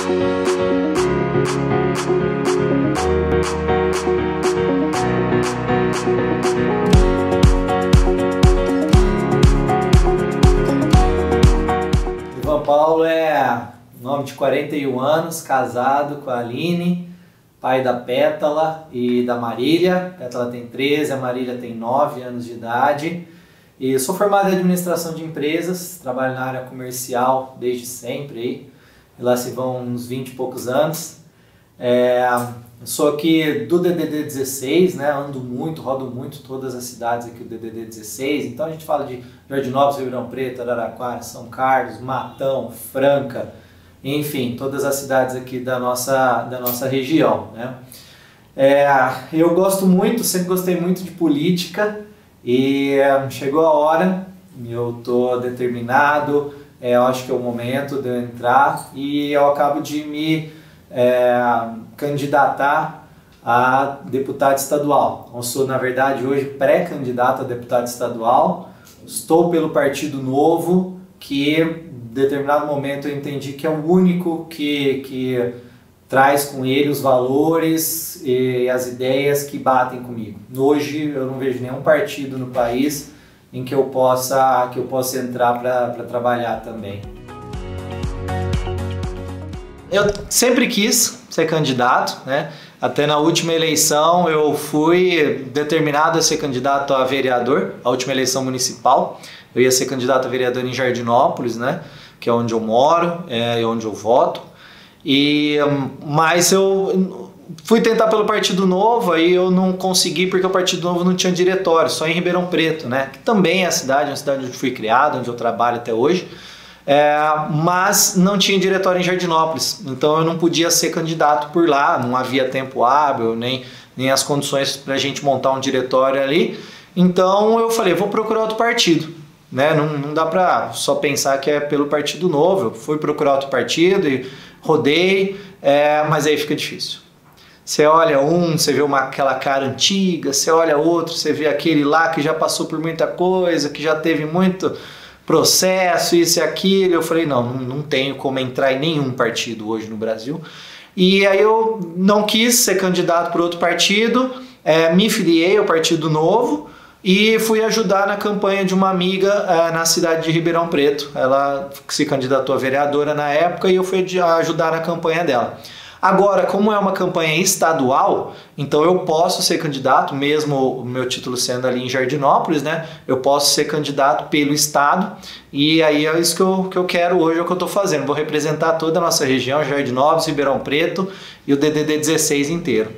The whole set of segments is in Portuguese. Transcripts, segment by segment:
Ivan Paulo é um homem de 41 anos, casado com a Aline, pai da Pétala e da Marília. A Pétala tem 13, a Marília tem 9 anos de idade. E sou formado em administração de empresas, trabalho na área comercial desde sempre, aí. E lá se vão uns 20 e poucos anos. Sou aqui do DDD 16, né? Ando muito, rodo muito todas as cidades aqui do DDD 16. Então a gente fala de Jardinópolis, Ribeirão Preto, Araraquara, São Carlos, Matão, Franca, enfim, todas as cidades aqui da nossa região, né? Eu gosto muito, sempre gostei muito de política e chegou a hora, eu estou determinado, eu acho que é o momento de eu entrar e eu acabo de me candidatar a deputado estadual. Eu sou, na verdade, hoje pré-candidato a deputado estadual, estou pelo Partido Novo, que em determinado momento eu entendi que é o único que traz com ele os valores e as ideias que batem comigo. Hoje eu não vejo nenhum partido no país em que eu possa entrar para trabalhar também. Eu sempre quis ser candidato, né? Até na última eleição eu fui determinado a ser candidato a vereador, a última eleição municipal. Eu ia ser candidato a vereador em Jardinópolis, né? Que é onde eu moro, é onde eu voto. Mas eu fui tentar pelo Partido Novo, aí eu não consegui porque o Partido Novo não tinha diretório, só em Ribeirão Preto, né? Que também é a cidade, uma cidade onde fui criado, onde eu trabalho até hoje. Mas não tinha diretório em Jardinópolis, então eu não podia ser candidato por lá, não havia tempo hábil, nem as condições para a gente montar um diretório ali. Então eu falei, vou procurar outro partido, né? Não dá para só pensar que é pelo Partido Novo. Eu fui procurar outro partido e rodei, mas aí fica difícil. Você olha você vê aquela cara antiga, você olha outro, você vê aquele lá que já passou por muita coisa, que já teve muito processo, isso e aquilo. Eu falei, não tenho como entrar em nenhum partido hoje no Brasil. E aí eu não quis ser candidato por outro partido, me filiei ao Partido Novo e fui ajudar na campanha de uma amiga na cidade de Ribeirão Preto. Ela se candidatou a vereadora na época e eu fui ajudar na campanha dela. Agora, como é uma campanha estadual, então eu posso ser candidato, mesmo o meu título sendo ali em Jardinópolis, né? Eu posso ser candidato pelo estado e aí é isso que eu quero hoje, é o que eu estou fazendo. Vou representar toda a nossa região, Jardinópolis, Ribeirão Preto e o DDD 16 inteiro.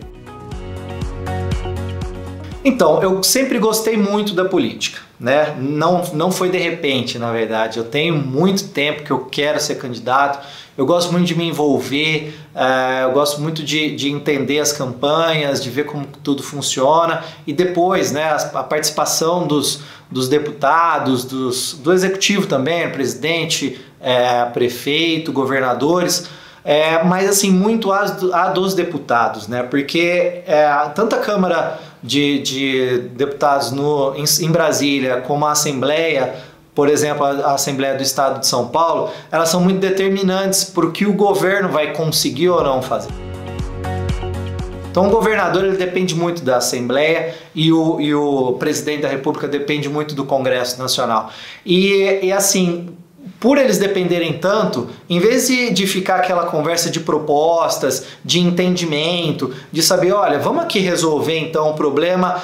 Então, eu sempre gostei muito da política, né? Não foi de repente, na verdade. Eu tenho muito tempo que eu quero ser candidato. Eu gosto muito de me envolver, eu gosto muito de entender as campanhas, de ver como tudo funciona e depois, né, a participação dos deputados, do executivo também, presidente, prefeito, governadores, mas assim, muito a dos deputados, né, porque tanto a Câmara de Deputados em Brasília como a Assembleia, por exemplo, a Assembleia do Estado de São Paulo, elas são muito determinantes para o que o governo vai conseguir ou não fazer. Então o governador ele depende muito da Assembleia e o presidente da República depende muito do Congresso Nacional. E assim, por eles dependerem tanto, em vez de ficar aquela conversa de propostas, de entendimento, de saber, olha, vamos aqui resolver então o problema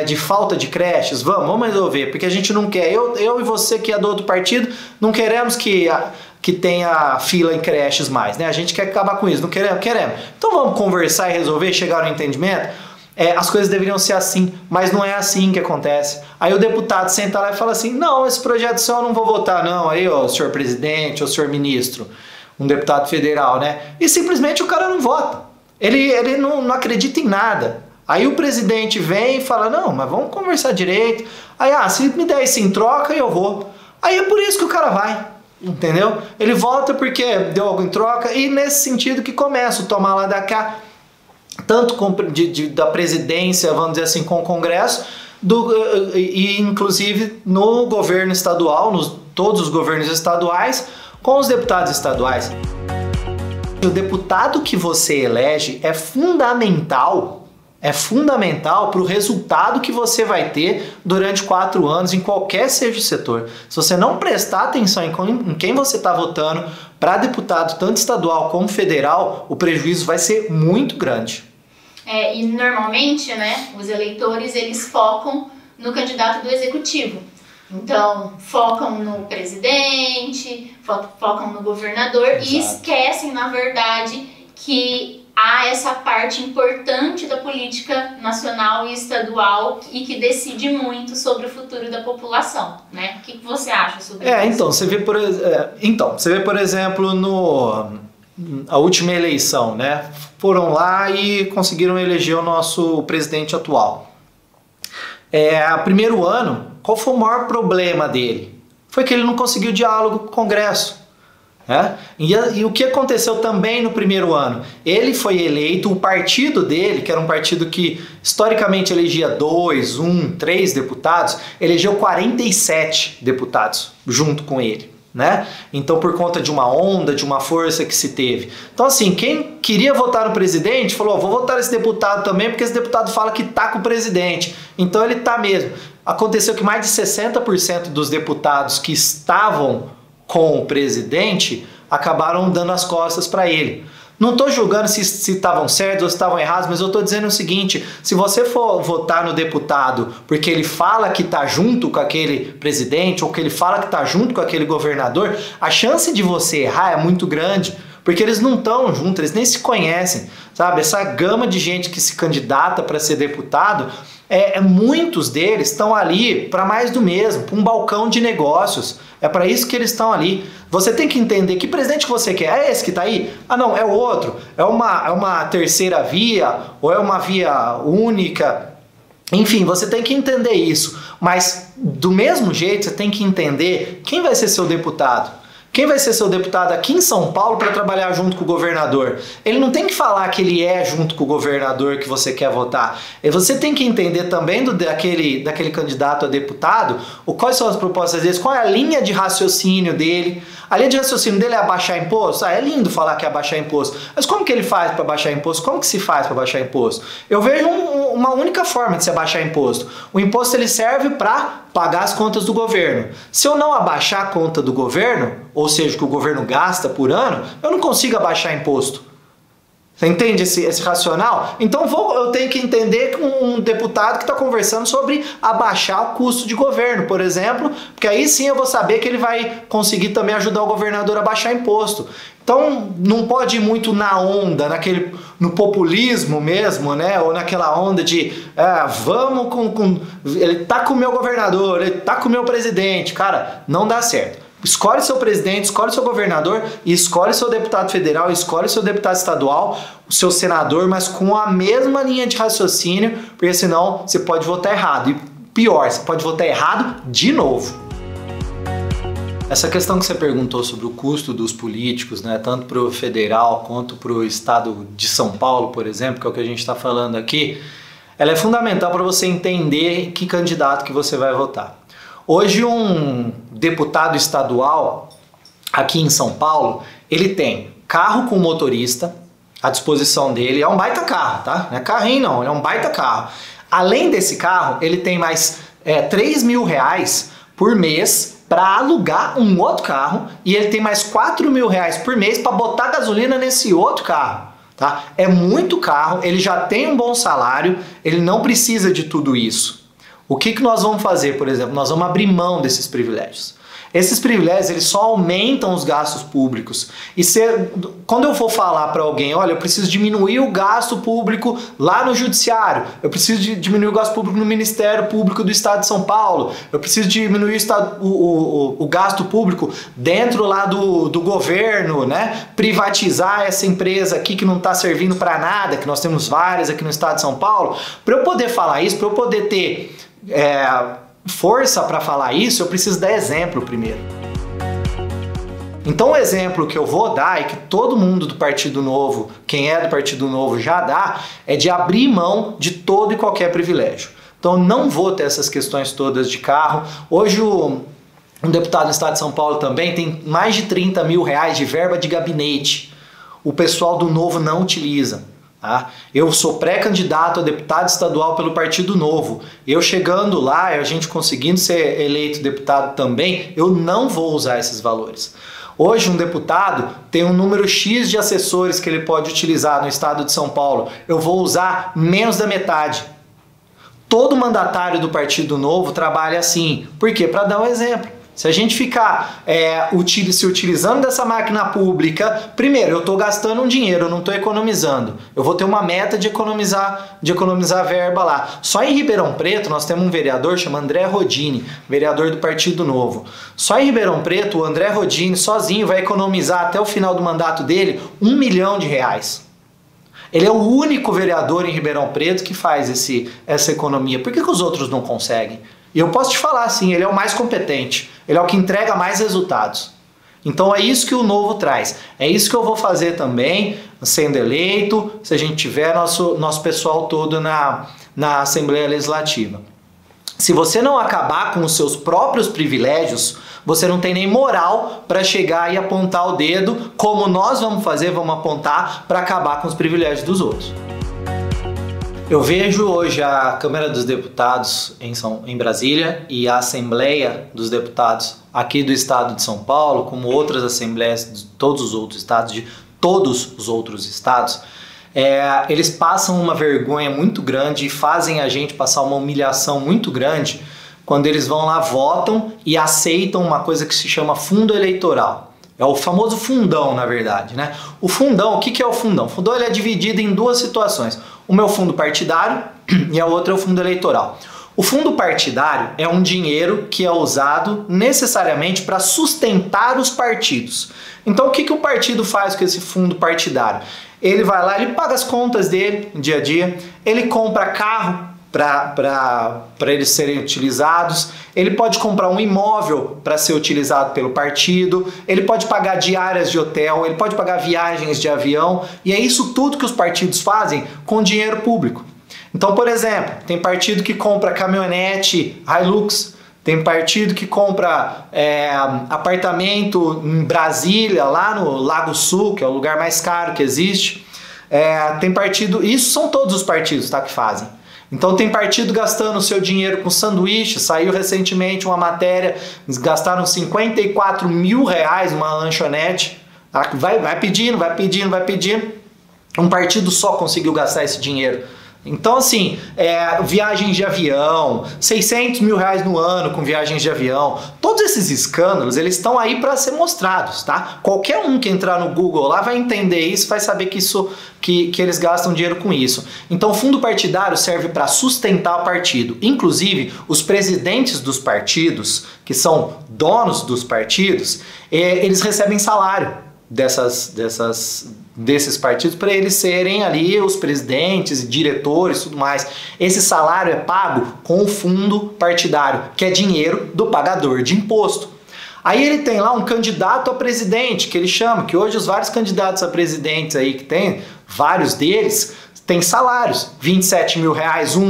de falta de creches, vamos resolver, porque a gente não quer, eu e você que é do outro partido, não queremos que tenha fila em creches mais, né? A gente quer acabar com isso, não queremos? Queremos. Então vamos conversar e resolver, chegar no entendimento? As coisas deveriam ser assim, mas não é assim que acontece. Aí o deputado senta lá e fala assim, não, esse projeto só eu não vou votar não, aí ó, senhor presidente, ou senhor ministro, um deputado federal, né? E simplesmente o cara não vota, ele não acredita em nada. Aí o presidente vem e fala, não, mas vamos conversar direito, aí se me der isso em troca eu vou. Aí é por isso que o cara vai, entendeu? Ele volta porque deu algo em troca e nesse sentido que começa o tomar lá da cá, tanto da presidência, vamos dizer assim, com o Congresso, e inclusive no governo estadual, todos os governos estaduais, com os deputados estaduais. O deputado que você elege é fundamental para o resultado que você vai ter durante 4 anos, em qualquer seja o setor. Se você não prestar atenção em quem você está votando para deputado, tanto estadual como federal, o prejuízo vai ser muito grande. E normalmente, né, os eleitores, eles focam no candidato do executivo. Então, focam no presidente, focam no governador. Exato. E esquecem, na verdade, que há essa parte importante da política nacional e estadual e que decide muito sobre o futuro da população, né? O que você acha sobre isso? Então, você vê, por exemplo, a última eleição, né? Foram lá e conseguiram eleger o nosso presidente atual. Primeiro ano, qual foi o maior problema dele? Foi que ele não conseguiu diálogo com o Congresso. E o que aconteceu também no primeiro ano? Ele foi eleito, o partido dele, que era um partido que historicamente elegia 2, 1, 3 deputados, elegeu 47 deputados junto com ele. Então, por conta de uma onda, de uma força que se teve. Então, assim, quem queria votar no presidente falou: vou votar nesse deputado também, porque esse deputado fala que tá com o presidente. Então, ele tá mesmo. Aconteceu que mais de 60% dos deputados que estavam com o presidente acabaram dando as costas para ele. Não estou julgando se estavam certos ou se estavam errados, mas eu estou dizendo o seguinte: se você for votar no deputado porque ele fala que está junto com aquele presidente ou que ele fala que está junto com aquele governador, a chance de você errar é muito grande, porque eles não estão juntos, eles nem se conhecem, sabe? Essa gama de gente que se candidata para ser deputado, muitos deles estão ali para mais do mesmo, para um balcão de negócios. É para isso que eles estão ali. Você tem que entender que presidente que você quer. É esse que está aí? Ah, não, é o outro. É uma terceira via ou é uma via única. Enfim, você tem que entender isso. Mas, do mesmo jeito, você tem que entender quem vai ser seu deputado. Quem vai ser seu deputado aqui em São Paulo para trabalhar junto com o governador? Ele não tem que falar que ele é junto com o governador que você quer votar. E você tem que entender também daquele candidato a deputado quais são as propostas dele, qual é a linha de raciocínio dele. A linha de raciocínio dele é abaixar imposto? É lindo falar que é abaixar imposto. Mas como que ele faz para abaixar imposto? Como que se faz para abaixar imposto? Eu vejo uma única forma de se abaixar imposto. O imposto ele serve para pagar as contas do governo. Se eu não abaixar a conta do governo, ou seja, o que o governo gasta por ano, eu não consigo abaixar imposto. Você entende esse racional? Então eu tenho que entender com um deputado que está conversando sobre abaixar o custo de governo, por exemplo, porque aí sim eu vou saber que ele vai conseguir também ajudar o governador a baixar imposto. Então não pode ir muito na onda, no populismo mesmo, né? Ou naquela onda de vamos ele tá com o meu governador, ele tá com o meu presidente. Cara, não dá certo. Escolhe seu presidente, escolhe seu governador e escolhe seu deputado federal, escolhe seu deputado estadual, o seu senador, mas com a mesma linha de raciocínio, porque senão você pode votar errado. E pior, você pode votar errado de novo. Essa questão que você perguntou sobre o custo dos políticos, né, tanto para o federal quanto para o estado de São Paulo, por exemplo, que é o que a gente está falando aqui, ela é fundamental para você entender que candidato que você vai votar. Hoje um deputado estadual aqui em São Paulo, ele tem carro com motorista à disposição dele, é um baita carro, tá? Não é carrinho não, é um baita carro. Além desse carro, ele tem mais R$3.000 por mês para alugar um outro carro e ele tem mais R$4.000 por mês para botar gasolina nesse outro carro. Tá? É muito carro, ele já tem um bom salário, ele não precisa de tudo isso. O que nós vamos fazer, por exemplo? Nós vamos abrir mão desses privilégios. Esses privilégios eles só aumentam os gastos públicos. E quando eu for falar para alguém, olha, eu preciso diminuir o gasto público lá no judiciário, eu preciso diminuir o gasto público no Ministério Público do Estado de São Paulo, eu preciso diminuir o gasto público dentro lá do governo, né? Privatizar essa empresa aqui que não está servindo para nada, que nós temos várias aqui no Estado de São Paulo. Para eu poder falar isso, para eu poder ter força para falar isso, eu preciso dar exemplo primeiro. Então o exemplo que eu vou dar e que todo mundo do Partido Novo, quem é do Partido Novo já dá, é de abrir mão de todo e qualquer privilégio. Então não vou ter essas questões todas de carro. Hoje um deputado no Estado de São Paulo também tem mais de R$30.000 de verba de gabinete. o pessoal do Novo não utiliza. Tá? Eu sou pré-candidato a deputado estadual pelo Partido Novo. Eu chegando lá, a gente conseguindo ser eleito deputado também, eu não vou usar esses valores. Hoje um deputado tem um número X de assessores que ele pode utilizar no estado de São Paulo. Eu vou usar menos da metade. Todo mandatário do Partido Novo trabalha assim. Por quê? Para dar um exemplo. Se a gente ficar se utilizando dessa máquina pública, primeiro, eu estou gastando um dinheiro, eu não estou economizando. Eu vou ter uma meta de economizar verba lá. Só em Ribeirão Preto nós temos um vereador chamado André Rodini, vereador do Partido Novo. Só em Ribeirão Preto o André Rodini sozinho vai economizar até o final do mandato dele R$1 milhão. Ele é o único vereador em Ribeirão Preto que faz essa economia. Por que os outros não conseguem? E eu posso te falar assim, ele é o mais competente, ele é o que entrega mais resultados. Então é isso que o Novo traz, é isso que eu vou fazer também, sendo eleito, se a gente tiver nosso pessoal todo na Assembleia Legislativa. Se você não acabar com os seus próprios privilégios, você não tem nem moral para chegar e apontar o dedo, como nós vamos fazer, vamos apontar para acabar com os privilégios dos outros. Eu vejo hoje a Câmara dos Deputados em Brasília e a Assembleia dos Deputados aqui do estado de São Paulo, como outras assembleias de todos os outros estados, eles passam uma vergonha muito grande e fazem a gente passar uma humilhação muito grande quando eles vão lá, votam e aceitam uma coisa que se chama fundo eleitoral. É o famoso fundão, na verdade, né? O fundão, o que é o fundão? O fundão ele é dividido em duas situações. Uma é o fundo partidário e a outra é o fundo eleitoral. O fundo partidário é um dinheiro que é usado necessariamente para sustentar os partidos. Então o que o partido faz com esse fundo partidário? Ele vai lá, ele paga as contas dele no dia a dia, ele compra carro para eles serem utilizados, ele pode comprar um imóvel para ser utilizado pelo partido, ele pode pagar diárias de hotel, ele pode pagar viagens de avião, e é isso tudo que os partidos fazem com dinheiro público. Então, por exemplo, tem partido que compra caminhonete Hilux, tem partido que compra apartamento em Brasília, lá no Lago Sul, que é o lugar mais caro que existe. Tem partido, isso são todos os partidos, tá, que fazem. Então tem partido gastando o seu dinheiro com sanduíche, saiu recentemente uma matéria, eles gastaram R$54 mil numa lanchonete, tá? Vai pedindo, um partido só conseguiu gastar esse dinheiro. Então assim, viagens de avião, R$600 mil no ano com viagens de avião, todos esses escândalos, eles estão aí para ser mostrados, tá? Qualquer um que entrar no Google lá vai entender isso, vai saber que eles gastam dinheiro com isso. Então o fundo partidário serve para sustentar o partido. Inclusive, os presidentes dos partidos, que são donos dos partidos, eles recebem salário desses partidos para eles serem ali os presidentes, diretores e tudo mais. Esse salário é pago com o fundo partidário, que é dinheiro do pagador de imposto. Aí ele tem lá um candidato a presidente, que ele chama, que hoje os vários candidatos a presidentes aí que tem, vários deles, têm salários, R$27 mil um,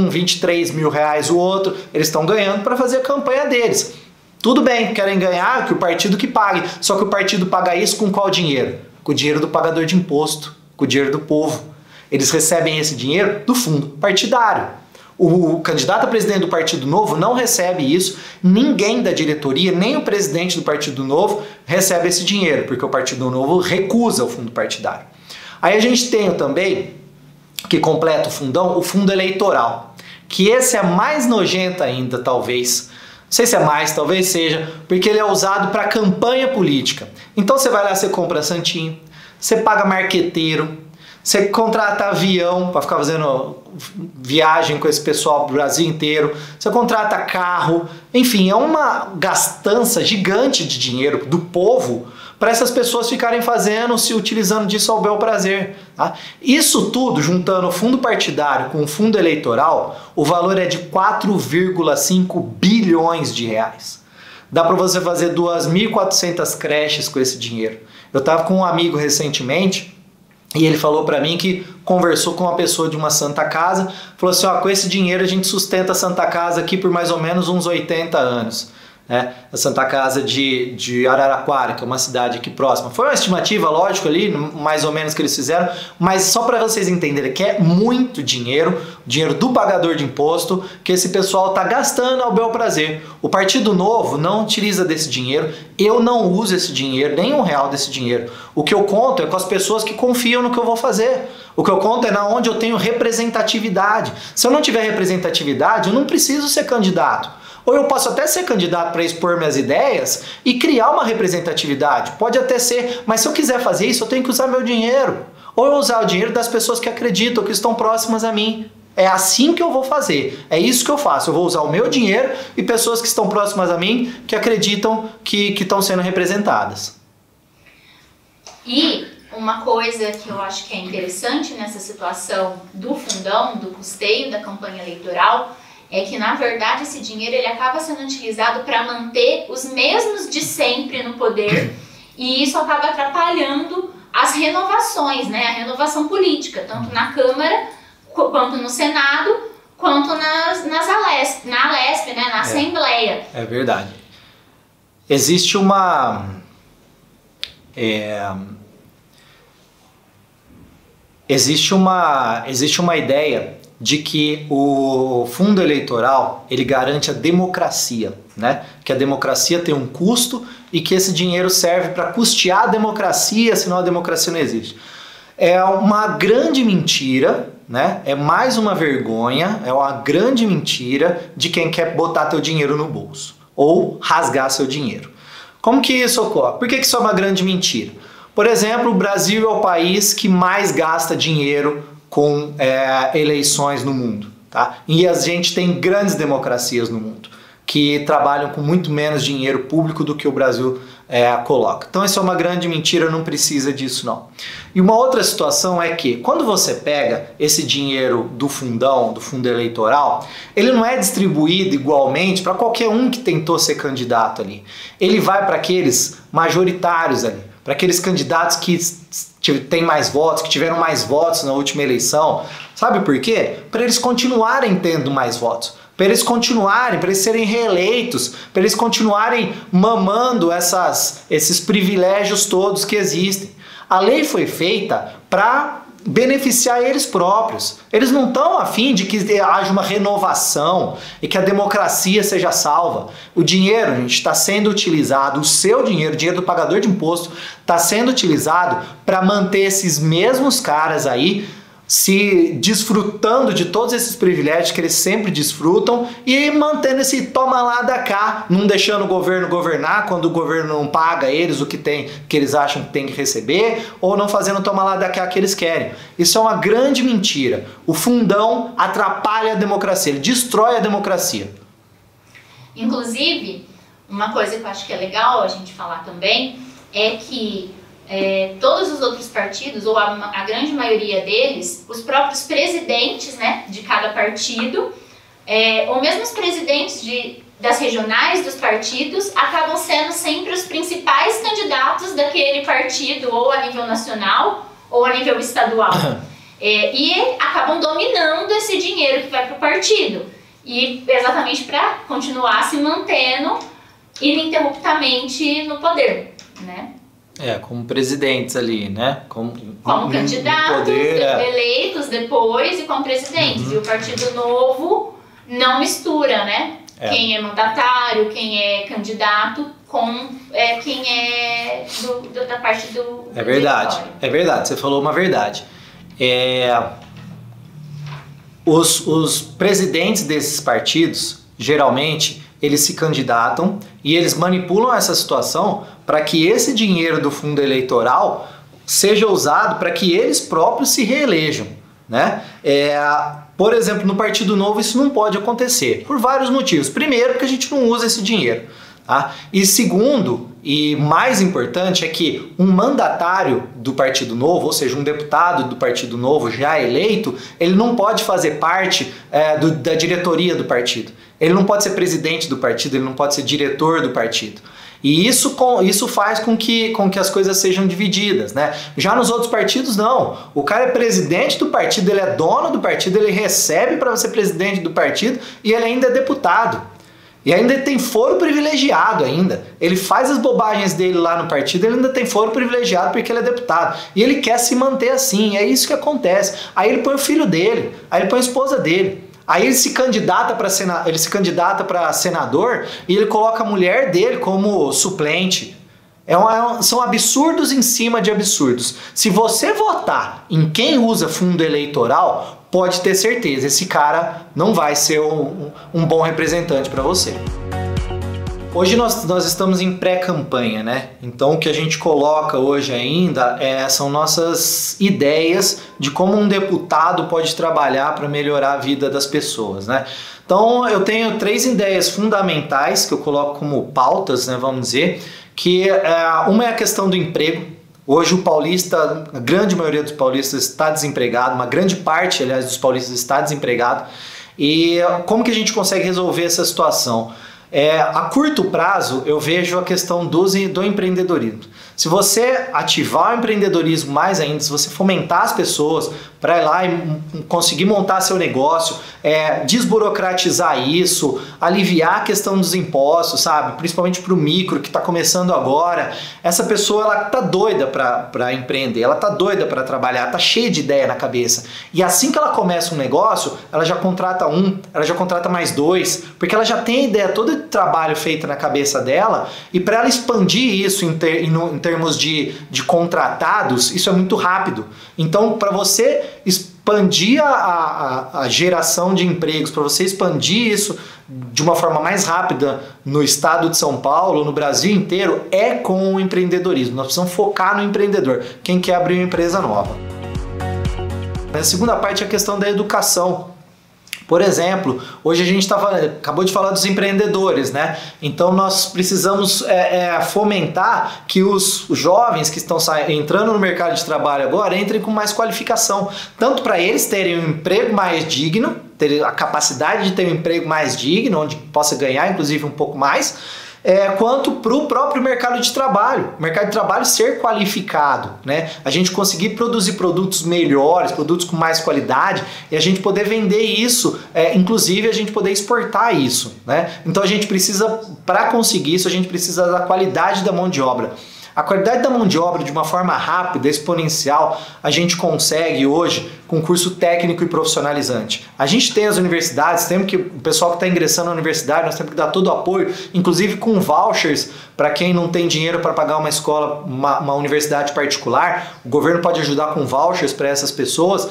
R$23 mil o outro, eles estão ganhando para fazer a campanha deles. Tudo bem, querem ganhar, que o partido que pague, só que o partido paga isso com qual dinheiro? Com o dinheiro do pagador de imposto, com o dinheiro do povo. Eles recebem esse dinheiro do fundo partidário. O candidato a presidente do Partido Novo não recebe isso, ninguém da diretoria, nem o presidente do Partido Novo recebe esse dinheiro, porque o Partido Novo recusa o fundo partidário. Aí a gente tem também, que completa o fundão, o fundo eleitoral, que esse é mais nojento ainda, talvez. Não sei se é mais, talvez seja, porque ele é usado para campanha política. Então você vai lá, você compra santinho, você paga marqueteiro, você contrata avião para ficar fazendo viagem com esse pessoal do Brasil inteiro, você contrata carro, enfim, é uma gastança gigante de dinheiro do povo para essas pessoas ficarem se utilizando disso ao bel prazer. Tá? Isso tudo, juntando o fundo partidário com o fundo eleitoral, o valor é de 4,5 bilhões de reais. Dá para você fazer 2.400 creches com esse dinheiro. Eu estava com um amigo recentemente e ele falou para mim que conversou com uma pessoa de uma Santa Casa, falou assim, ó, com esse dinheiro a gente sustenta a Santa Casa aqui por mais ou menos uns 80 anos. né? A Santa Casa de Araraquara, que é uma cidade aqui próxima. Foi uma estimativa, lógico, ali, mais ou menos que eles fizeram, mas só para vocês entenderem que é muito dinheiro, dinheiro do pagador de imposto, que esse pessoal está gastando ao bel prazer. O Partido Novo não utiliza desse dinheiro, eu não uso esse dinheiro, nem R$1 desse dinheiro. O que eu conto é com as pessoas que confiam no que eu vou fazer. O que eu conto é na onde eu tenho representatividade. Se eu não tiver representatividade, eu não preciso ser candidato. Ou eu posso até ser candidato para expor minhas ideias e criar uma representatividade. Pode até ser, mas se eu quiser fazer isso, eu tenho que usar meu dinheiro. Ou eu usar o dinheiro das pessoas que acreditam, que estão próximas a mim. É assim que eu vou fazer. É isso que eu faço. Eu vou usar o meu dinheiro e pessoas que estão próximas a mim, que acreditam que estão sendo representadas. E uma coisa que eu acho que é interessante nessa situação do fundão, do custeio da campanha eleitoral, é que, na verdade, esse dinheiro ele acaba sendo utilizado para manter os mesmos de sempre no poder, e isso acaba atrapalhando as renovações, né? A renovação política, tanto na Câmara, quanto no Senado, quanto na Alesp, né? Na Assembleia. É verdade. Existe uma... Existe uma ideia de que o fundo eleitoral ele garante a democracia, né? Que a democracia tem um custo e que esse dinheiro serve para custear a democracia, senão a democracia não existe. É uma grande mentira, né? É mais uma vergonha, é uma grande mentira de quem quer botar teu dinheiro no bolso ou rasgar seu dinheiro. Como que isso ocorre? Por que isso é uma grande mentira? Por exemplo, o Brasil é o país que mais gasta dinheiro com eleições no mundo, tá? E a gente tem grandes democracias no mundo que trabalham com muito menos dinheiro público do que o Brasil coloca. Então isso é uma grande mentira, não precisa disso não. E uma outra situação é que quando você pega esse dinheiro do fundão, do fundo eleitoral, ele não é distribuído igualmente para qualquer um que tentou ser candidato ali. Ele vai para aqueles majoritários ali, para aqueles candidatos que têm mais votos, que tiveram mais votos na última eleição. Sabe por quê? Para eles continuarem tendo mais votos. Para eles continuarem, para eles serem reeleitos, para eles continuarem mamando esses privilégios todos que existem. A lei foi feita para beneficiar eles próprios. Eles não estão a fim de que haja uma renovação e que a democracia seja salva. O dinheiro, gente, está sendo utilizado, o seu dinheiro, o dinheiro do pagador de imposto, está sendo utilizado para manter esses mesmos caras aí se desfrutando de todos esses privilégios que eles sempre desfrutam e mantendo esse toma lá da cá, não deixando o governo governar quando o governo não paga eles o que eles acham que tem que receber, ou não fazendo toma lá da cá que eles querem. Isso é uma grande mentira. O fundão atrapalha a democracia, ele destrói a democracia. Inclusive, uma coisa que eu acho que é legal a gente falar também é que todos os outros partidos, ou a grande maioria deles, os próprios presidentes, né, de cada partido, ou mesmo os presidentes das regionais dos partidos, acabam sendo sempre os principais candidatos daquele partido, ou a nível nacional, ou a nível estadual. E acabam dominando esse dinheiro que vai para o partido. E exatamente para continuar se mantendo ininterruptamente no poder, né? Como presidentes ali, né? Como candidatos eleitos depois e como presidentes. E o Partido Novo não mistura, né? Quem é mandatário, quem é candidato com quem é da parte do É verdade, é verdade. Você falou uma verdade. Os presidentes desses partidos, geralmente, eles se candidatam e eles manipulam essa situação para que esse dinheiro do fundo eleitoral seja usado para que eles próprios se reelejam, né? Por exemplo, no Partido Novo isso não pode acontecer, por vários motivos. Primeiro, porque a gente não usa esse dinheiro, tá? E segundo, e mais importante, é que um mandatário do Partido Novo, ou seja, um deputado do Partido Novo já eleito, ele não pode fazer parte da diretoria do partido. Ele não pode ser presidente do partido, ele não pode ser diretor do partido. E isso faz com que as coisas sejam divididas, né? Já nos outros partidos, não. O cara é presidente do partido, ele é dono do partido, ele recebe para ser presidente do partido e ele ainda é deputado. E ainda tem foro privilegiado ainda. Ele faz as bobagens dele lá no partido, ele ainda tem foro privilegiado porque ele é deputado. E ele quer se manter assim, é isso que acontece. Aí ele põe o filho dele, aí ele põe a esposa dele. Aí ele se candidata para senador e ele coloca a mulher dele como suplente. São absurdos em cima de absurdos. Se você votar em quem usa fundo eleitoral, pode ter certeza, esse cara não vai ser um bom representante para você. Hoje nós estamos em pré-campanha, né? Então o que a gente coloca hoje ainda são nossas ideias de como um deputado pode trabalhar para melhorar a vida das pessoas, né? Então eu tenho 3 ideias fundamentais que eu coloco como pautas, né, vamos dizer, que uma é a questão do emprego. Hoje o paulista, a grande maioria dos paulistas está desempregado, uma grande parte, aliás, dos paulistas está desempregado. E como que a gente consegue resolver essa situação? A curto prazo, eu vejo a questão do empreendedorismo. Se você ativar o empreendedorismo mais ainda, se você fomentar as pessoas para ir lá e conseguir montar seu negócio, desburocratizar isso, aliviar a questão dos impostos, sabe? Principalmente para o micro que está começando agora. Essa pessoa ela tá doida para empreender, ela tá doida para trabalhar, tá cheia de ideia na cabeça. E assim que ela começa um negócio, ela já contrata ela já contrata mais 2, porque ela já tem a ideia toda de trabalho feita na cabeça dela, e para ela expandir isso em termos de contratados, isso é muito rápido. Então, para você expandir a geração de empregos, para você expandir isso de uma forma mais rápida no estado de São Paulo, no Brasil inteiro, é com o empreendedorismo. Nós precisamos focar no empreendedor, quem quer abrir uma empresa nova. A segunda parte é a questão da educação. Por exemplo, hoje a gente acabou de falar dos empreendedores, né? Então nós precisamos fomentar que os jovens que estão entrando no mercado de trabalho agora entrem com mais qualificação, tanto para eles terem um emprego mais digno, ter a capacidade de ter um emprego mais digno, onde possa ganhar inclusive um pouco mais, quanto para o próprio mercado de trabalho. O mercado de trabalho ser qualificado, né? A gente conseguir produzir produtos melhores, produtos com mais qualidade, e a gente poder vender isso, inclusive a gente poder exportar isso, né? Então a gente precisa, para conseguir isso, a gente precisa da qualidade da mão de obra. A qualidade da mão de obra de uma forma rápida, exponencial, a gente consegue hoje com curso técnico e profissionalizante. A gente tem as universidades, temos que o pessoal que está ingressando na universidade, nós temos que dar todo o apoio, inclusive com vouchers para quem não tem dinheiro para pagar uma escola, uma universidade particular. O governo pode ajudar com vouchers para essas pessoas.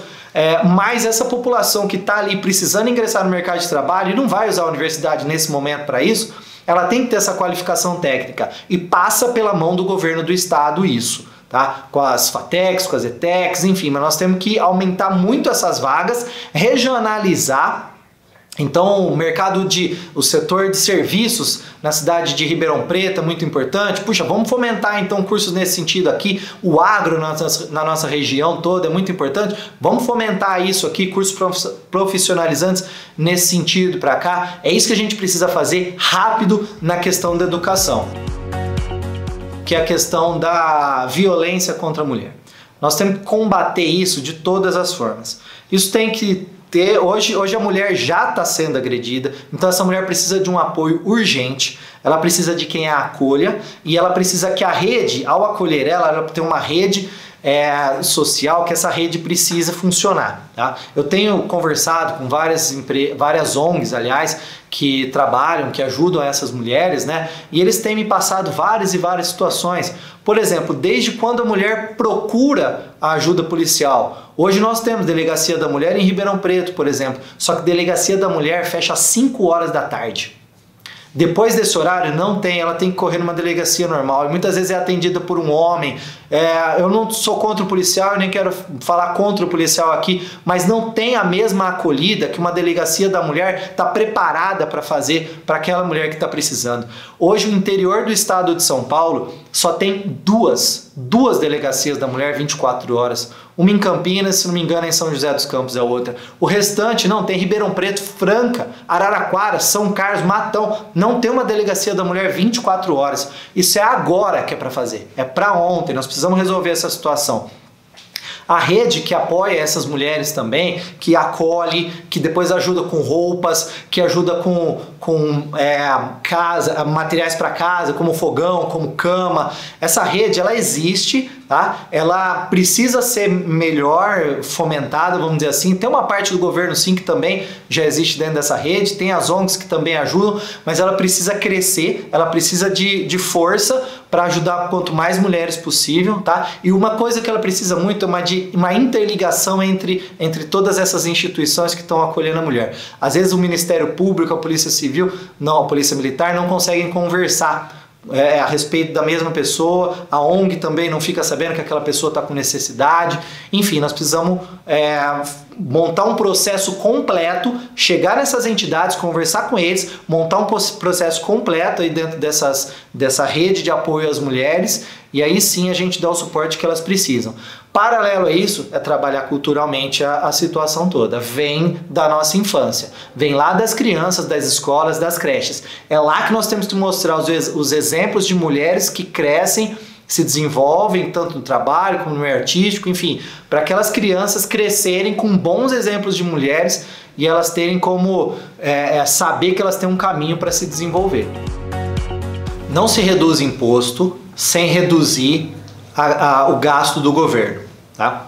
Mas essa população que está ali precisando ingressar no mercado de trabalho e não vai usar a universidade nesse momento para isso, ela tem que ter essa qualificação técnica e passa pela mão do governo do estado isso, tá? Com as FATECs, com as ETECs, enfim, mas nós temos que aumentar muito essas vagas, regionalizar. Então o setor de serviços na cidade de Ribeirão Preto é muito importante. Puxa, vamos fomentar então cursos nesse sentido aqui. O agro na nossa região toda é muito importante. Vamos fomentar isso aqui, cursos profissionalizantes nesse sentido para cá. É isso que a gente precisa fazer rápido na questão da educação, que é a questão da violência contra a mulher. Nós temos que combater isso de todas as formas. Isso tem que hoje a mulher já está sendo agredida, então essa mulher precisa de um apoio urgente, ela precisa de quem a acolha e ela precisa que a rede, ao acolher ela tem uma rede social, que essa rede precisa funcionar, tá? Eu tenho conversado com várias ONGs, aliás, que trabalham, que ajudam essas mulheres, né? E eles têm me passado várias e várias situações. Por exemplo, desde quando a mulher procura a ajuda policial. Hoje nós temos Delegacia da Mulher em Ribeirão Preto, por exemplo, só que Delegacia da Mulher fecha às 5 horas da tarde. Depois desse horário não tem, ela tem que correr numa delegacia normal e muitas vezes é atendida por um homem. Eu não sou contra o policial, nem quero falar contra o policial aqui, mas não tem a mesma acolhida que uma delegacia da mulher está preparada para fazer para aquela mulher que está precisando. Hoje o interior do estado de São Paulo só tem duas delegacias da mulher 24 horas. Uma em Campinas, se não me engano, em São José dos Campos é outra. O restante não, tem Ribeirão Preto, Franca, Araraquara, São Carlos, Matão. Não tem uma delegacia da mulher 24 horas. Isso é agora que é para fazer, é para ontem. Nós precisamos resolver essa situação. A rede que apoia essas mulheres também, que acolhe, que depois ajuda com roupas, que ajuda com casa, materiais para casa, como fogão, como cama. Essa rede, ela existe, tá? Ela precisa ser melhor fomentada, vamos dizer assim. Tem uma parte do governo, sim, que também já existe dentro dessa rede, tem as ONGs que também ajudam, mas ela precisa crescer, ela precisa de força para ajudar quanto mais mulheres possível, tá? E uma coisa que ela precisa muito é uma interligação entre todas essas instituições que estão acolhendo a mulher. Às vezes o Ministério Público, a Polícia Civil, não, a Polícia Militar não conseguem conversar a respeito da mesma pessoa, a ONG também não fica sabendo que aquela pessoa está com necessidade. Enfim, nós precisamos montar um processo completo, chegar nessas entidades, conversar com eles, montar um processo completo aí dentro dessa rede de apoio às mulheres, e aí sim a gente dá o suporte que elas precisam. Paralelo a isso, é trabalhar culturalmente a situação toda. Vem da nossa infância, vem lá das crianças, das escolas, das creches. É lá que nós temos que mostrar os exemplos de mulheres que crescem, se desenvolvem, tanto no trabalho como no meio artístico, enfim, para aquelas crianças crescerem com bons exemplos de mulheres e elas terem como saber que elas têm um caminho para se desenvolver. Não se reduz imposto sem reduzir o gasto do governo, tá?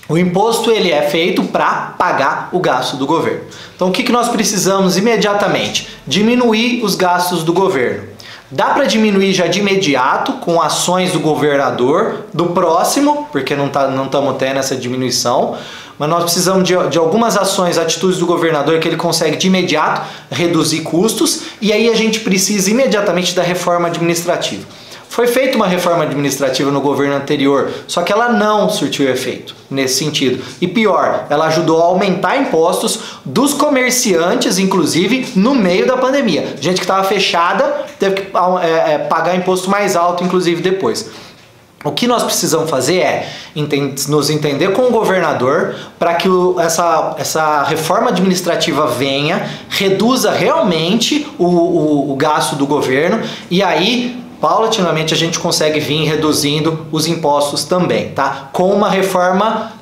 O imposto ele é feito para pagar o gasto do governo. Então o que nós precisamos imediatamente? Diminuir os gastos do governo. Dá para diminuir já de imediato com ações do governador, do próximo, porque não estamos tendo essa diminuição, mas nós precisamos de algumas ações, atitudes do governador que ele consegue de imediato reduzir custos, e aí a gente precisa imediatamente da reforma administrativa. Foi feita uma reforma administrativa no governo anterior, só que ela não surtiu efeito nesse sentido. E pior, ela ajudou a aumentar impostos dos comerciantes, inclusive, no meio da pandemia. Gente que estava fechada teve que pagar imposto mais alto, inclusive, depois. O que nós precisamos fazer é nos entender com o governador para que essa reforma administrativa venha, reduza realmente o gasto do governo, e aí paulatinamente a gente consegue vir reduzindo os impostos também, tá? Com uma reforma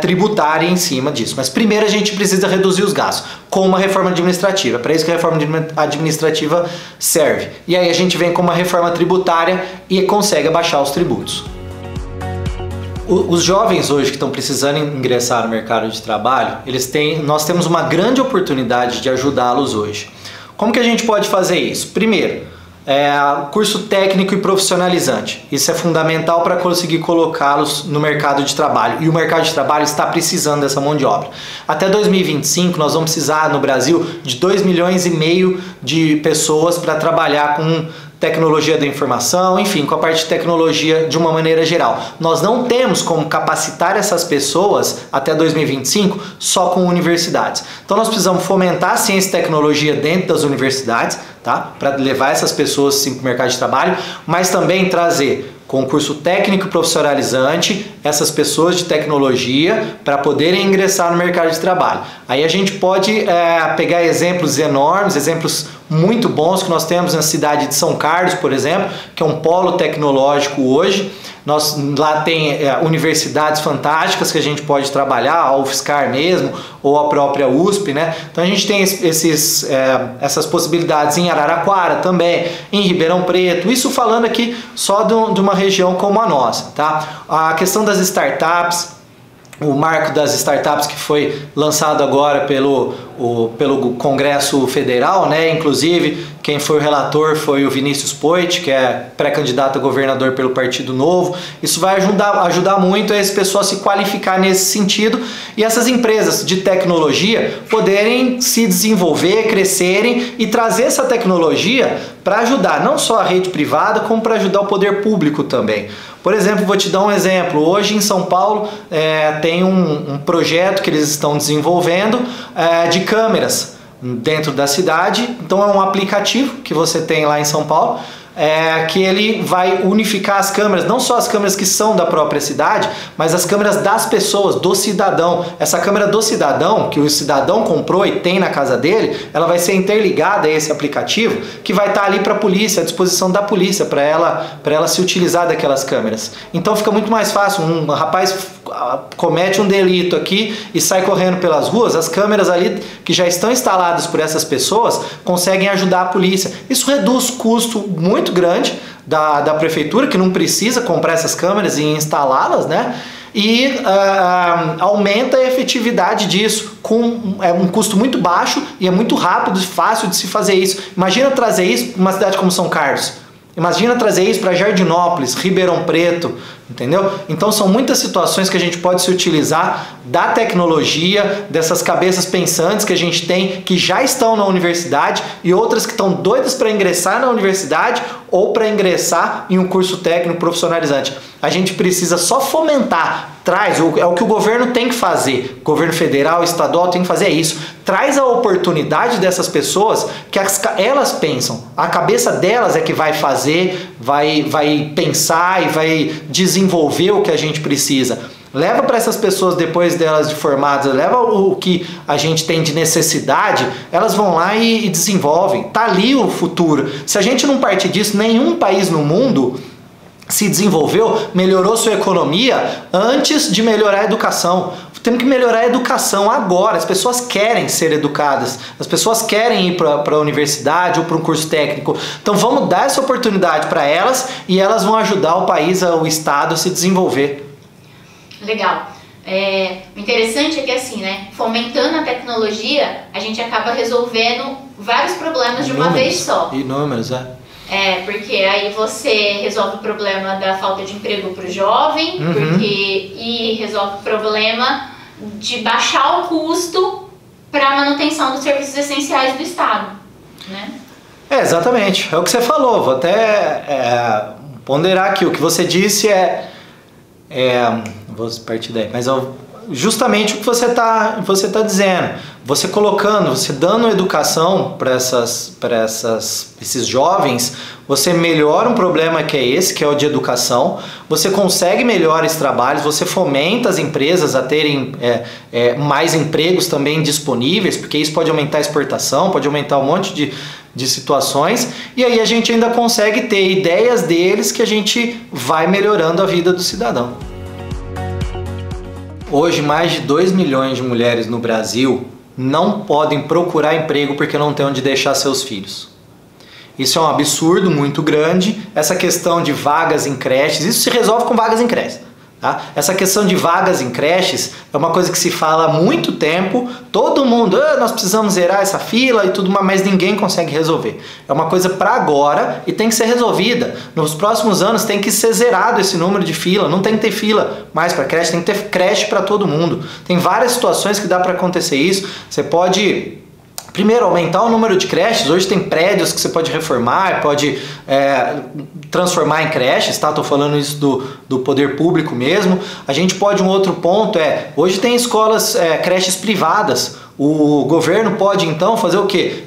tributária em cima disso. Mas primeiro a gente precisa reduzir os gastos com uma reforma administrativa. Para isso que a reforma administrativa serve. E aí a gente vem com uma reforma tributária e consegue abaixar os tributos. Os jovens hoje que estão precisando ingressar no mercado de trabalho, nós temos uma grande oportunidade de ajudá-los hoje. Como que a gente pode fazer isso? Primeiro, curso técnico e profissionalizante. Isso é fundamental para conseguir colocá-los no mercado de trabalho. E o mercado de trabalho está precisando dessa mão de obra. Até 2025 nós vamos precisar no Brasil de 2,5 milhões de pessoas para trabalhar com tecnologia da informação, enfim, com a parte de tecnologia de uma maneira geral. Nós não temos como capacitar essas pessoas até 2025 só com universidades. Então nós precisamos fomentar a ciência e tecnologia dentro das universidades, tá? Para levar essas pessoas sim para o mercado de trabalho, mas também trazer concurso técnico profissionalizante, essas pessoas de tecnologia para poderem ingressar no mercado de trabalho. Aí a gente pode pegar exemplos enormes, exemplos muito bons que nós temos na cidade de São Carlos, por exemplo, que é um polo tecnológico hoje. Lá tem universidades fantásticas que a gente pode trabalhar, a UFSCar mesmo, ou a própria USP, né? Então a gente tem essas possibilidades em Araraquara também, em Ribeirão Preto, isso falando aqui só de uma região como a nossa, tá? A questão das startups, o marco das startups que foi lançado agora pelo Congresso Federal, né? Inclusive quem foi o relator foi o Vinícius Poit, que é pré-candidato a governador pelo Partido Novo. Isso vai ajudar muito esse pessoal a se qualificar nesse sentido e essas empresas de tecnologia poderem se desenvolver, crescerem e trazer essa tecnologia para ajudar não só a rede privada, como para ajudar o poder público também. Por exemplo, vou te dar um exemplo. Hoje em São Paulo tem um projeto que eles estão desenvolvendo de câmeras dentro da cidade. Então é um aplicativo que você tem lá em São Paulo, que ele vai unificar as câmeras, não só as câmeras que são da própria cidade, mas as câmeras das pessoas, do cidadão. Essa câmera do cidadão, que o cidadão comprou e tem na casa dele, ela vai ser interligada a esse aplicativo, que vai estar ali para a polícia, à disposição da polícia, para ela se utilizar daquelas câmeras. Então fica muito mais fácil. Um rapaz comete um delito aqui e sai correndo pelas ruas, as câmeras ali que já estão instaladas por essas pessoas conseguem ajudar a polícia. Isso reduz custo muito grande da prefeitura, que não precisa comprar essas câmeras e instalá-las, né? E aumenta a efetividade disso com um custo muito baixo e é muito rápido e fácil de se fazer isso. Imagina trazer isso para uma cidade como São Carlos, imagina trazer isso para Jardinópolis, Ribeirão Preto, entendeu? Então são muitas situações que a gente pode se utilizar da tecnologia, dessas cabeças pensantes que a gente tem, que já estão na universidade e outras que estão doidas para ingressar na universidade ou para ingressar em um curso técnico profissionalizante. A gente precisa só fomentar, é o que o governo tem que fazer, o governo federal, estadual tem que fazer isso, traz a oportunidade dessas pessoas que elas pensam, a cabeça delas é que vai fazer, vai pensar e vai desenvolver o que a gente precisa. Leva para essas pessoas, depois delas de formadas, leva o que a gente tem de necessidade, elas vão lá e desenvolvem. Tá ali o futuro. Se a gente não partir disso, nenhum país no mundo se desenvolveu, melhorou sua economia antes de melhorar a educação. Temos que melhorar a educação agora. As pessoas querem ser educadas, as pessoas querem ir para a universidade ou para um curso técnico. Então vamos dar essa oportunidade para elas e elas vão ajudar o país, o estado a se desenvolver. Legal. O interessante é que assim, né, fomentando a tecnologia, a gente acaba resolvendo vários problemas de uma vez só. Inúmeros, porque aí você resolve o problema da falta de emprego para o jovem, e resolve o problema de baixar o custo para a manutenção dos serviços essenciais do Estado, né? Exatamente, é o que você falou. Vou até ponderar aqui. O que você disse vou partir daí, mas justamente o que você tá dizendo. Você colocando, você dando educação para esses jovens, você melhora um problema que é o de educação, você consegue melhores trabalhos, você fomenta as empresas a terem mais empregos também disponíveis, porque isso pode aumentar a exportação, pode aumentar um monte de situações, e aí a gente ainda consegue ter ideias deles que a gente vai melhorando a vida do cidadão. Hoje, mais de 2 milhões de mulheres no Brasil não podem procurar emprego porque não tem onde deixar seus filhos. Isso é um absurdo muito grande. Essa questão de vagas em creches, isso se resolve com vagas em creches. Tá? Essa questão de vagas em creches é uma coisa que se fala há muito tempo, todo mundo, nós precisamos zerar essa fila e tudo mais, mas ninguém consegue resolver. É uma coisa para agora e tem que ser resolvida. Nos próximos anos tem que ser zerado esse número de fila, não tem que ter fila mais para creche, tem que ter creche para todo mundo. Tem várias situações que dá para acontecer isso. Você pode... Primeiro, aumentar o número de creches. Hoje tem prédios que você pode reformar, pode transformar em creches, tá? Estou falando isso do poder público mesmo. A gente pode, um outro ponto hoje tem escolas, creches privadas. O governo pode então fazer o quê?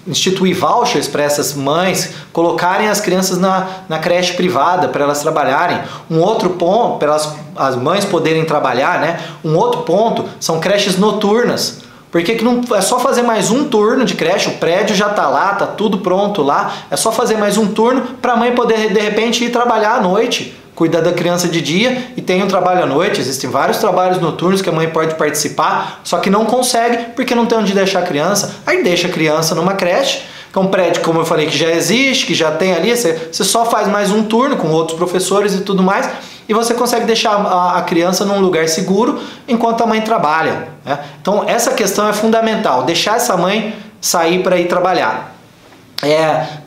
Instituir vouchers para essas mães colocarem as crianças na creche privada para elas trabalharem. Um outro ponto, para as mães poderem trabalhar, né? Um outro ponto são creches noturnas. Por que não é só fazer mais um turno de creche? O prédio já está lá, está tudo pronto lá. É só fazer mais um turno para a mãe poder, de repente, ir trabalhar à noite. Cuidar da criança de dia e tem um trabalho à noite. Existem vários trabalhos noturnos que a mãe pode participar, só que não consegue porque não tem onde deixar a criança. Aí deixa a criança numa creche, que é um prédio, como eu falei, que já existe, que já tem ali. Você só faz mais um turno com outros professores e tudo mais. E você consegue deixar a criança num lugar seguro enquanto a mãe trabalha, né? Então essa questão é fundamental, deixar essa mãe sair para ir trabalhar.